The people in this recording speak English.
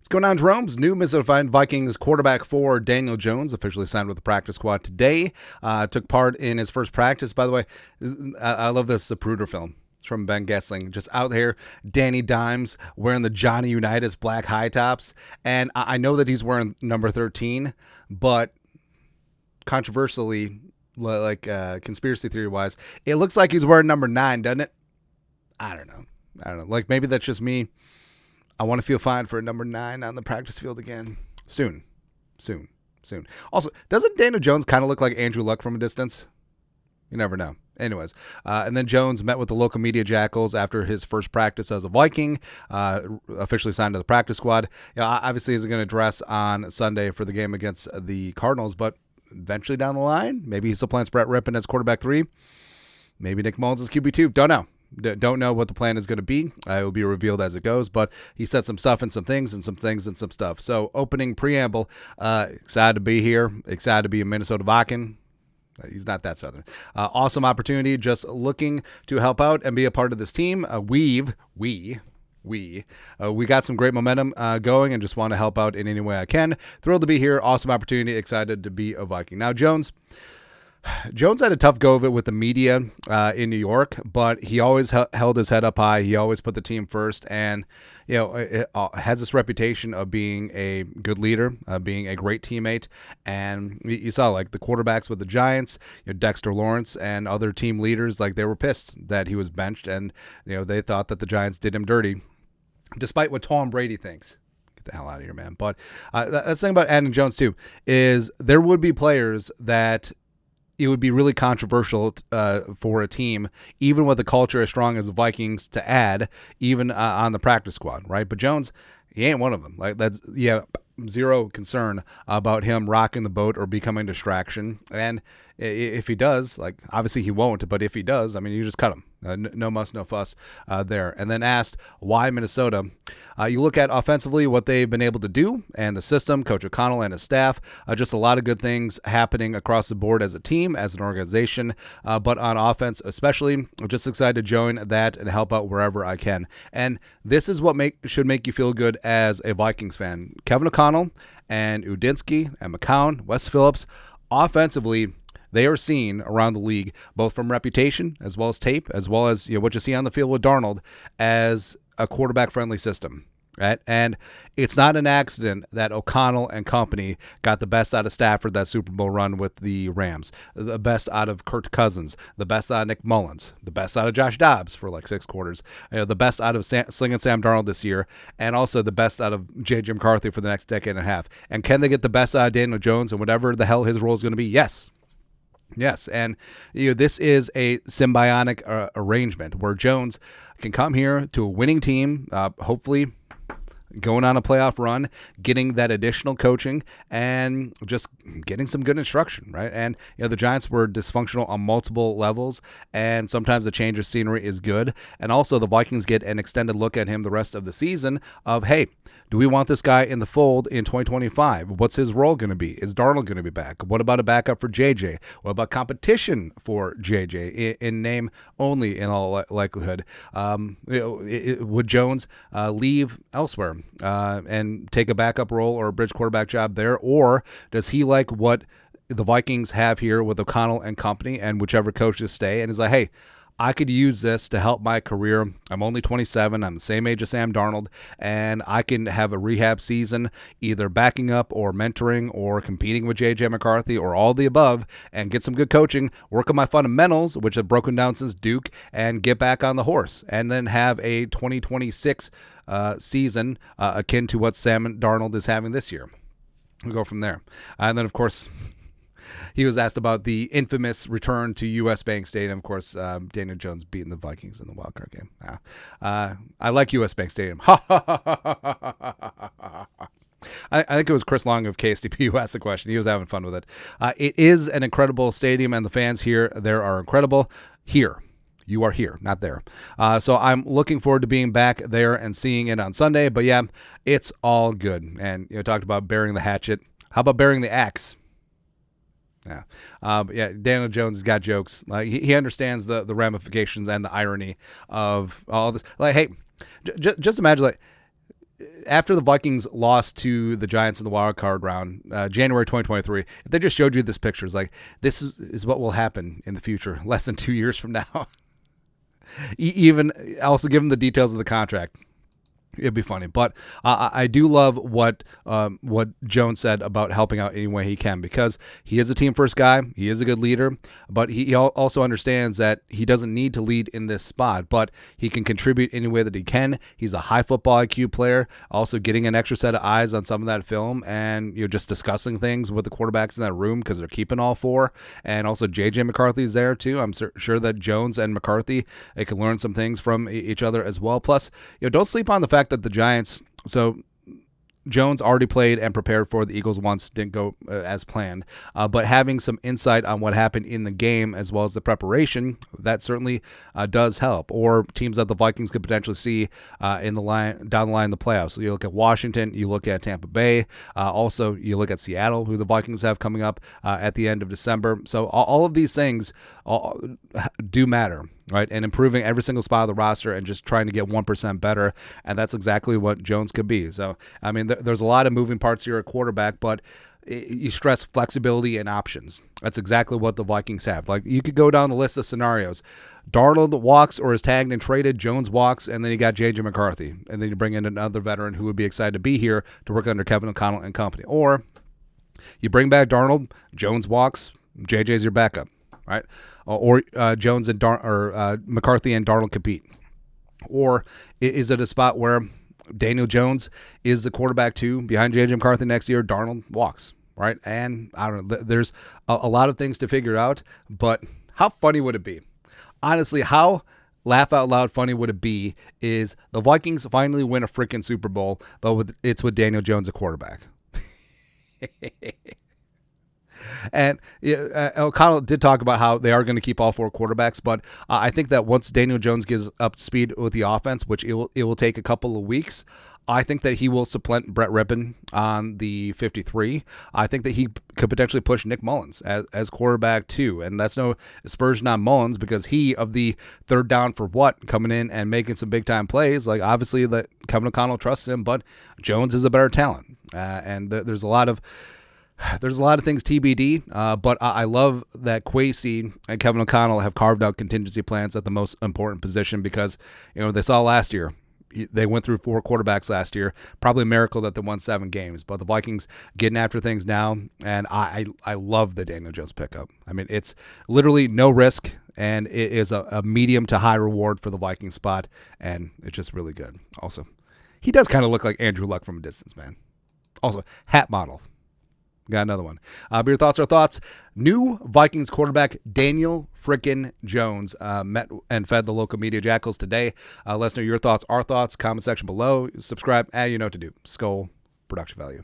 What's going on, Jerome's new Minnesota Vikings quarterback for Daniel Jones officially signed with the practice squad today. Took part in his first practice. By the way, I love this Zapruder film. It's from Ben Gessling. Just out here, Danny Dimes wearing the Johnny Unitas black high tops. And I know that he's wearing number 13, but controversially, like conspiracy theory wise, it looks like he's wearing number 9, doesn't it? I don't know. Like maybe that's just me. I want to feel fine for a number 9 on the practice field again. Soon. Also, doesn't Daniel Jones kind of look like Andrew Luck from a distance? You never know. Anyways, and then Jones met with the local media Jackals after his first practice as a Viking, officially signed to the practice squad. Obviously, he's going to dress on Sunday for the game against the Cardinals, but eventually down the line, maybe he supplants Brett Rippon as quarterback 3. Maybe Nick Mullins is QB2. Don't know. Don't know what the plan is going to be. It will be revealed as it goes, but he said some stuff and some things and some things and some stuff. So opening preamble, excited to be here, excited to be a Minnesota Viking. He's not that Southern. Awesome opportunity, just looking to help out and be a part of this team. We got some great momentum going and just want to help out in any way I can. Thrilled to be here. Awesome opportunity. Excited to be a Viking. Now, Jones had a tough go of it with the media in New York, but he always held his head up high. He always put the team first, and it has this reputation of being a good leader, being a great teammate. And you saw like the quarterbacks with the Giants, Dexter Lawrence and other team leaders, like they were pissed that he was benched, and they thought that the Giants did him dirty, despite what Tom Brady thinks. Get the hell out of here, man. But that's the thing about Daniel Jones too, is there would be players that it would be really controversial for a team, even with a culture as strong as the Vikings, to add even on the practice squad, right? But Jones, he ain't one of them. Like that's zero concern about him rocking the boat or becoming a distraction. And if he does, like obviously he won't, but if he does, I mean, you just cut him. No muss, no fuss there. And then asked why Minnesota. You look at offensively what they've been able to do and the system, Coach O'Connell and his staff, just a lot of good things happening across the board as a team, as an organization, but on offense especially. I'm just excited to join that and help out wherever I can. And this is what should make you feel good as a Vikings fan. Kevin O'Connell and Udinsky and McCown, Wes Phillips, offensively, they are seen around the league, both from reputation as well as tape, as well as what you see on the field with Darnold, as a quarterback-friendly system. Right? And it's not an accident that O'Connell and company got the best out of Stafford that Super Bowl run with the Rams, the best out of Kirk Cousins, the best out of Nick Mullins, the best out of Josh Dobbs for like 6 quarters, the best out of Slinging Sam Darnold this year, and also the best out of J.J. McCarthy for the next decade and a half. And can they get the best out of Daniel Jones and whatever the hell his role is going to be? Yes, and this is a symbiotic arrangement where Jones can come here to a winning team, hopefully going on a playoff run, getting that additional coaching, and just getting some good instruction, right? And the Giants were dysfunctional on multiple levels, and sometimes a change of scenery is good. And also the Vikings get an extended look at him the rest of the season of, hey, do we want this guy in the fold in 2025? What's his role going to be? Is Darnold going to be back? What about a backup for JJ? What about competition for JJ in name only in all likelihood? Would Jones leave elsewhere and take a backup role or a bridge quarterback job there? Or does he like what the Vikings have here with O'Connell and company and whichever coaches stay and is like, hey, I could use this to help my career. I'm only 27. I'm the same age as Sam Darnold, and I can have a rehab season either backing up or mentoring or competing with J.J. McCarthy or all the above and get some good coaching, work on my fundamentals, which have broken down since Duke, and get back on the horse and then have a 2026 season akin to what Sam Darnold is having this year. We'll go from there. And then, of course, he was asked about the infamous return to U.S. Bank Stadium. Of course, Daniel Jones beating the Vikings in the wildcard game. I like U.S. Bank Stadium. I think it was Chris Long of KSTP who asked the question. He was having fun with it. It is an incredible stadium, and the fans here there are incredible. Here. You are here, not there. So I'm looking forward to being back there and seeing it on Sunday. But, yeah, it's all good. And talked about burying the hatchet. How about burying the axe? Yeah. Daniel Jones has got jokes. Like he understands the ramifications and the irony of all this. Like, hey, just imagine, like, after the Vikings lost to the Giants in the wild card round, January 2023, if they just showed you this picture, it's like, this is what will happen in the future, less than 2 years from now. Even also give them the details of the contract. It'd be funny, but I do love what Jones said about helping out any way he can, because he is a team first guy. He is a good leader, but he also understands that he doesn't need to lead in this spot, but he can contribute any way that he can. He's a high football IQ player, also getting an extra set of eyes on some of that film, and just discussing things with the quarterbacks in that room, because they're keeping all four, and also JJ McCarthy's there too. I'm sure that Jones and McCarthy, they can learn some things from each other as well. Plus, don't sleep on the fact that the Giants, so Jones already played and prepared for the Eagles once, didn't go as planned, but having some insight on what happened in the game as well as the preparation, that certainly does help. Or teams that the Vikings could potentially see down the line in the playoffs. So you look at Washington, you look at Tampa Bay, also you look at Seattle, who the Vikings have coming up at the end of December. So all of these things do matter, right? And improving every single spot of the roster and just trying to get 1% better. And that's exactly what Jones could be. So, I mean, there's a lot of moving parts here at quarterback, but you stress flexibility and options. That's exactly what the Vikings have. Like, you could go down the list of scenarios. Darnold walks or is tagged and traded. Jones walks, and then you got J.J. McCarthy. And then you bring in another veteran who would be excited to be here to work under Kevin O'Connell and company. Or you bring back Darnold, Jones walks, J.J.'s your backup, right? Or Jones and McCarthy and Darnold compete. Or is it a spot where Daniel Jones is the quarterback too behind J.J. McCarthy next year? Darnold walks, right? And I don't know. There's a lot of things to figure out, but how funny would it be? Honestly, how laugh out loud funny would it be is the Vikings finally win a freaking Super Bowl, but it's with Daniel Jones a quarterback. And O'Connell did talk about how they are going to keep all four quarterbacks, but I think that once Daniel Jones gets up to speed with the offense, which it will take a couple of weeks, I think that he will supplant Brett Rippon on the 53. I think that he could potentially push Nick Mullins as quarterback too, and that's no aspersion on Mullins, because he, of the third down for what, coming in and making some big time plays, like obviously that Kevin O'Connell trusts him, but Jones is a better talent, and there's a lot of things TBD, but I love that Kwesi and Kevin O'Connell have carved out contingency plans at the most important position, because they saw last year. They went through 4 quarterbacks last year. Probably a miracle that they won 7 games. But the Vikings getting after things now, and I love the Daniel Jones pickup. I mean, it's literally no risk, and it is a medium to high reward for the Viking spot, and it's just really good. Also, he does kind of look like Andrew Luck from a distance, man. Also, hat model. Got another one. But your thoughts are thoughts. New Vikings quarterback Daniel frickin' Jones met and fed the local media Jackals today. Let us know your thoughts, our thoughts, comment section below. Subscribe. You know what to do. Skull production value.